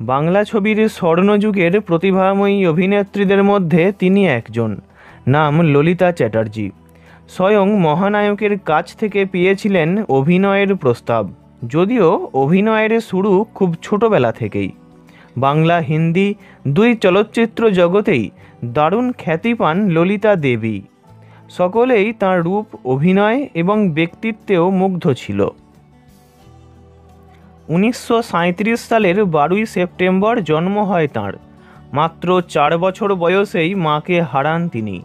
বাংলা ছবির স্বর্ণযুগের প্রতিভাময়ী অভিনেত্রীদের মধ্যে তিনি একজন। নাম ললিতা চ্যাটার্জি। স্বয়ং মহানায়কের কাছ থেকে পেয়েছিলেন অভিনয়ের প্রস্তাব, যদিও অভিনয়ের শুরু খুব ছোটবেলা থেকেই। বাংলা হিন্দি দুই চলচ্চিত্র জগতেই দারুণ খ্যাতি পান ললিতা দেবী। সকলেই তাঁর রূপ, অভিনয় এবং ব্যক্তিত্বেও মুগ্ধ ছিল। 1937 সালের 12 সেপ্টেম্বর জন্ম হয় তাঁর। মাত্র 4 বছর বয়সেই মাকে হারান তিনি।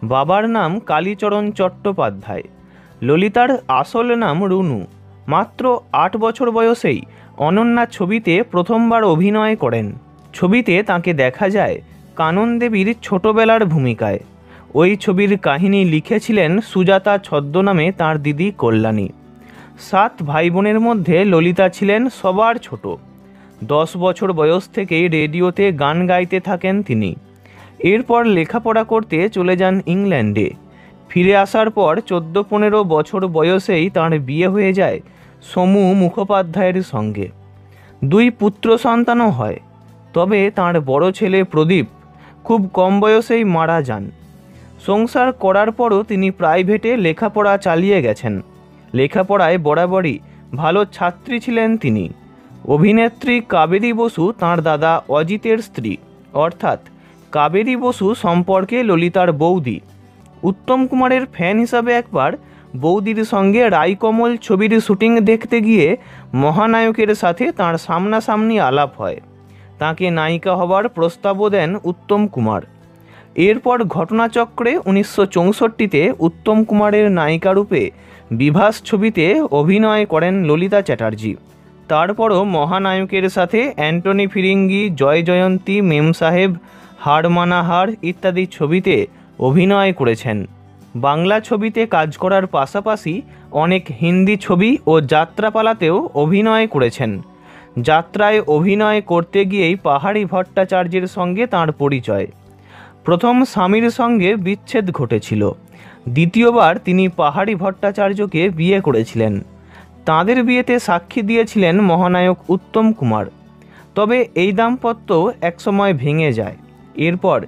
বাবার নাম কালীচরণ চট্টোপাধ্যায়। ললিতার আসল নাম রুনু। মাত্র 8 বছর বয়সেই অনন্যা ছবিতে প্রথমবার অভিনয় করেন। ছবিতে তাকে দেখা যায় কানন দেবীর ছোটবেলার ভূমিকায়। ওই ছবির কাহিনী লিখেছিলেন সুজাতা ছদ্মনামে তাঁর দিদি কল্যাণী। 7 ভাই বোনের মধ্যে ললিতা ছিলেন সবার ছোট। 10 বছর বয়স থেকেই রেডিওতে গান গাইতে থাকেন তিনি। এরপর লেখাপড়া করতে চলে যান ইংল্যান্ডে। ফিরে আসার পর 14-15 বছর বয়সেই তাঁর বিয়ে হয়ে যায় সমু মুখোপাধ্যায়ের সঙ্গে। 2 পুত্র সন্তানও হয়। তবে তাঁর বড় ছেলে প্রদীপ খুব কম বয়সেই মারা যান। সংসার করার পরও তিনি প্রাইভেটে লেখাপড়া চালিয়ে গেছেন। লেখাপড়ায় বরাবরই ভালো ছাত্রী ছিলেন তিনি। অভিনেত্রী কাবেরী বসু তাঁর দাদা অজিতের স্ত্রী, অর্থাৎ কাবেরী বসু সম্পর্কে ললিতার বৌদি। উত্তম কুমারের ফ্যান হিসাবে একবার বৌদির সঙ্গে রাইকমল ছবির শুটিং দেখতে গিয়ে মহানায়কের সাথে তাঁর সামনাসামনি আলাপ হয়। তাঁকে নায়িকা হবার প্রস্তাবও দেন উত্তম কুমার। এরপর ঘটনাচক্রে 1964-তে উত্তম কুমারের নায়িকা রূপে বিভাস ছবিতে অভিনয় করেন ললিতা চ্যাটার্জি। তারপরও মহানায়কের সাথে অ্যান্টনি ফিরিঙ্গি, জয় জয়ন্তী, মেম সাহেব, হার মানা হার ইত্যাদি ছবিতে অভিনয় করেছেন। বাংলা ছবিতে কাজ করার পাশাপাশি অনেক হিন্দি ছবি ও যাত্রাপালাতেও অভিনয় করেছেন। যাত্রায় অভিনয় করতে গিয়েই পাহাড়ী ভট্টাচার্যের সঙ্গে তাঁর পরিচয়। প্রথম স্বামীর সঙ্গে বিচ্ছেদ ঘটেছিল। দ্বিতীয়বার তিনি পাহাড়ী ভট্টাচার্যকে বিয়ে করেছিলেন। তাঁদের বিয়েতে সাক্ষী দিয়েছিলেন মহানায়ক উত্তম কুমার। তবে এই দাম্পত্য একসময় ভেঙে যায়। এরপর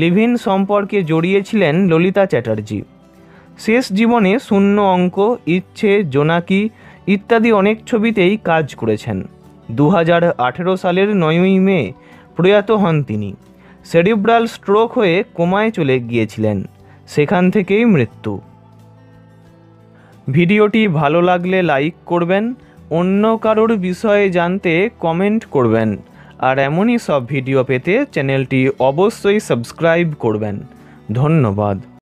লিভ ইন সম্পর্কে জড়িয়েছিলেন ললিতা চ্যাটার্জি। শেষ জীবনে শূন্য অঙ্ক, ইচ্ছে, জোনাকি ইত্যাদি অনেক ছবিতেই কাজ করেছেন। 2018 সালের 9ই মে প্রয়াত হন তিনি। সেরিব্রাল স্ট্রোক হয়ে কোমায় চলে গিয়েছিলেন, সেখান থেকেই মৃত্যু। ভিডিওটি ভালো লাগলে লাইক করবেন, অন্য কারোর বিষয়ে জানতে কমেন্ট করবেন, আর এমনই সব ভিডিও পেতে চ্যানেলটি অবশ্যই সাবস্ক্রাইব করবেন। ধন্যবাদ।